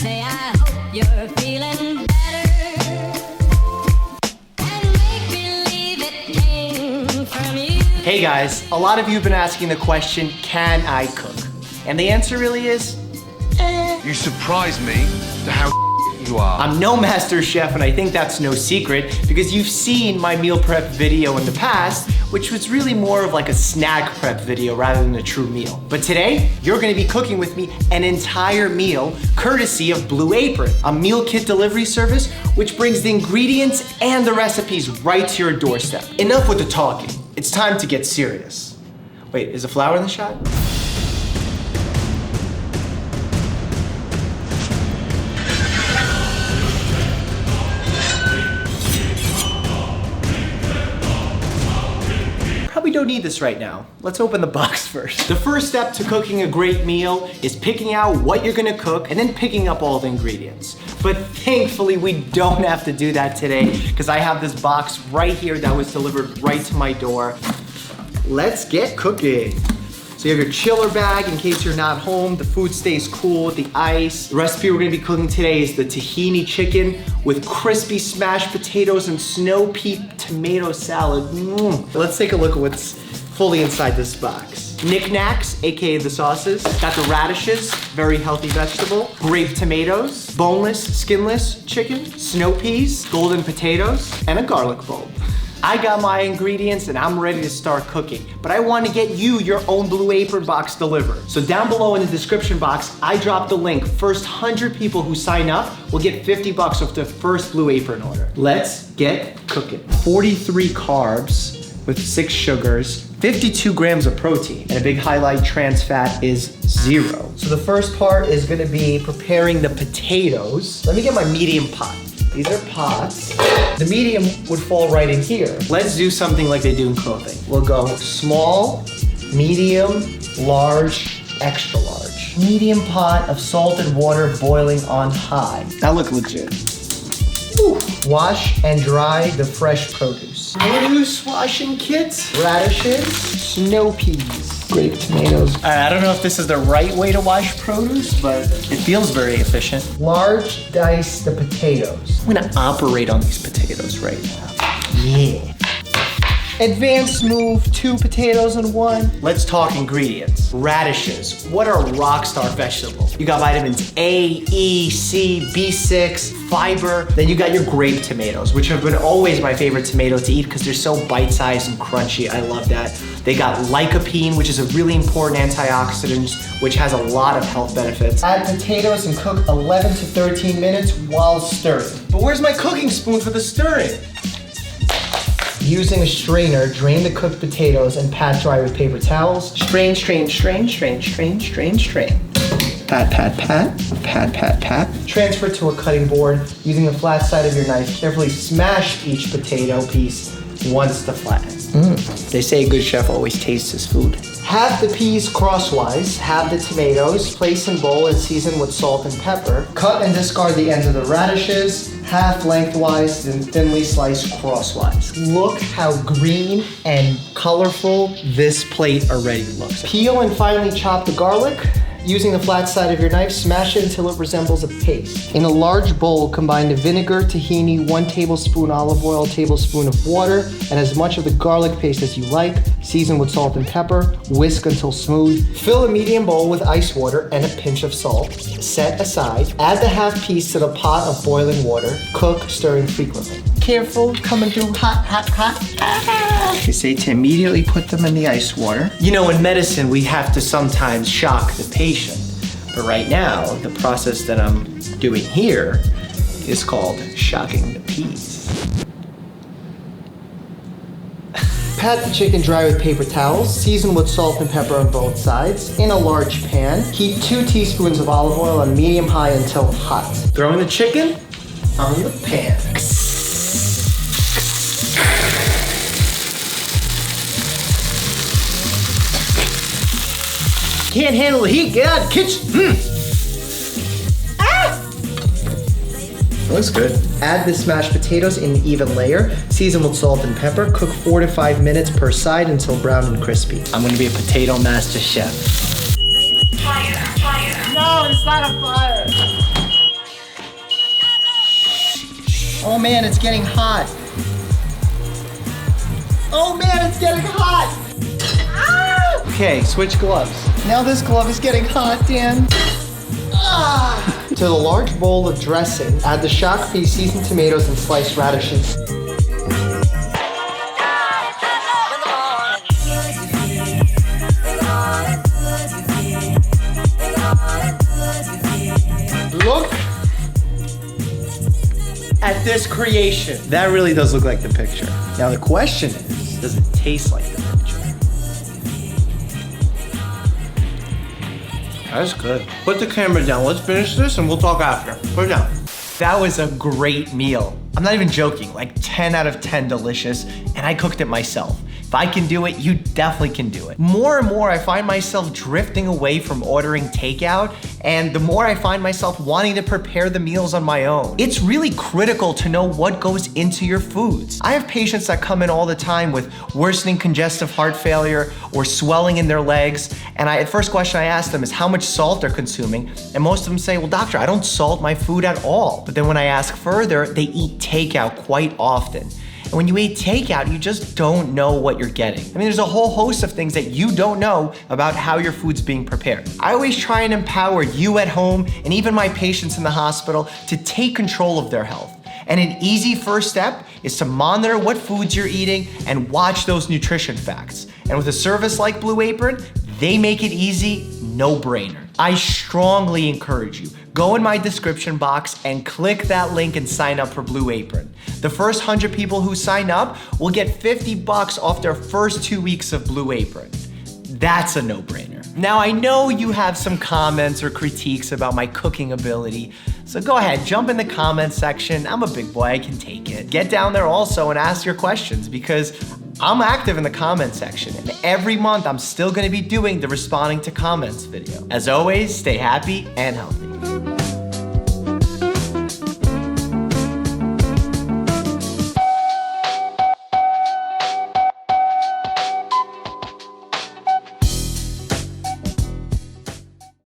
say I hope you're feeling better, and make believe it came from you. Hey guys, a lot of you have been asking the question, can I cook? And the answer really is, You surprise me to how you are. I'm no master chef, and I think that's no secret because you've seen my meal prep video in the past, which was really more of like a snack prep video rather than a true meal. But today, you're gonna be cooking with me an entire meal courtesy of Blue Apron, a meal kit delivery service which brings the ingredients and the recipes right to your doorstep. Enough with the talking. It's time to get serious. Wait, is the flour in the shot? Probably don't need this right now. Let's open the box first. The first step to cooking a great meal is picking out what you're gonna cook and then picking up all the ingredients. But thankfully we don't have to do that today because I have this box right here that was delivered right to my door. Let's get cooking. So you have your chiller bag in case you're not home. The food stays cool with the ice. The recipe we're gonna be cooking today is the tahini chicken with crispy smashed potatoes and snow pea tomato salad. Let's take a look at what's fully inside this box. Knickknacks, AKA the sauces. Got the radishes, very healthy vegetable. Grape tomatoes, boneless, skinless chicken, snow peas, golden potatoes, and a garlic bulb. I got my ingredients and I'm ready to start cooking, but I want to get you your own Blue Apron box delivered. So down below in the description box, I dropped the link. First 100 people who sign up will get $50 off their first Blue Apron order. Let's get cooking. 43 carbs with 6 sugars, 52 grams of protein, and a big highlight, trans fat is 0. So the first part is gonna be preparing the potatoes. Let me get my medium pot. These are pots. The medium would fall right in here. Let's do something like they do in clothing. We'll go small, medium, large, extra large. Medium pot of salted water boiling on high. That look legit. Whew. Wash and dry the fresh produce. Produce washing kits, radishes, snow peas, grape tomatoes. I don't know if this is the right way to wash produce, but it feels very efficient. Large dice the potatoes. I'm gonna operate on these potatoes right now. Yeah. Advanced move, 2 potatoes in 1. Let's talk ingredients. Radishes, what a rock star vegetable. You got vitamins A, E, C, B6, fiber. Then you got your grape tomatoes, which have been always my favorite tomato to eat because they're so bite-sized and crunchy. I love that. They got lycopene, which is a really important antioxidant, which has a lot of health benefits. Add potatoes and cook 11 to 13 minutes while stirring. But where's my cooking spoon for the stirring? Using a strainer, drain the cooked potatoes and pat dry with paper towels. Strain, strain, strain, strain, strain, strain, strain. Pat, pat, pat, pat, pat, pat. Transfer to a cutting board. Using the flat side of your knife, carefully smash each potato piece once to flatten. They say a good chef always tastes his food. Halve the peas crosswise, halve the tomatoes, place in bowl and season with salt and pepper. Cut and discard the ends of the radishes, half lengthwise, then thinly slice crosswise. Look how green and colorful this plate already looks. Peel and finely chop the garlic. Using the flat side of your knife, smash it until it resembles a paste. In a large bowl, combine the vinegar, tahini, 1 tablespoon olive oil, tablespoon of water, and as much of the garlic paste as you like. Season with salt and pepper. Whisk until smooth. Fill a medium bowl with ice water and a pinch of salt. Set aside. Add the half piece to the pot of boiling water. Cook, stirring frequently. Careful, coming through hot, hot, hot. They say to immediately put them in the ice water. You know, in medicine, we have to sometimes shock the patient. But right now, the process that I'm doing here is called shocking the peas. Pat the chicken dry with paper towels. Season with salt and pepper on both sides. In a large pan, heat 2 teaspoons of olive oil on medium-high until hot. Throw in the chicken on the pan. Can't handle the heat, get out of the kitchen. Looks good. Add the smashed potatoes in an even layer. Season with salt and pepper. Cook 4 to 5 minutes per side until brown and crispy. I'm gonna be a potato master chef. Fire, fire. No, it's not a fire. Oh man, it's getting hot. Oh man, it's getting hot. Ah! Okay, switch gloves. Now this glove is getting hot, Dan. Ah! To the large bowl of dressing, add the shock pea, seasoned tomatoes, and sliced radishes. Look at this creation. That really does look like the picture. Now the question is, does it taste like the picture? That's good. Put the camera down. Let's finish this and we'll talk after. Put it down. That was a great meal. I'm not even joking, like 10 out of 10 delicious, and I cooked it myself. If I can do it, you definitely can do it. More and more, I find myself drifting away from ordering takeout, and the more I find myself wanting to prepare the meals on my own. It's really critical to know what goes into your foods. I have patients that come in all the time with worsening congestive heart failure or swelling in their legs, and the first question I ask them is how much salt they're consuming, and most of them say, well, doctor, I don't salt my food at all. But then when I ask further, they eat takeout quite often. And when you eat takeout, you just don't know what you're getting. I mean, there's a whole host of things that you don't know about how your food's being prepared. I always try and empower you at home and even my patients in the hospital to take control of their health. And an easy first step is to monitor what foods you're eating and watch those nutrition facts. And with a service like Blue Apron, they make it easy, no brainer. I strongly encourage you, go in my description box and click that link and sign up for Blue Apron. The first 100 people who sign up will get $50 off their first 2 weeks of Blue Apron. That's a no-brainer. Now I know you have some comments or critiques about my cooking ability, so go ahead, jump in the comments section. I'm a big boy, I can take it. Get down there also and ask your questions because I'm active in the comment section, and every month I'm still gonna be doing the responding to comments video. As always, stay happy and healthy.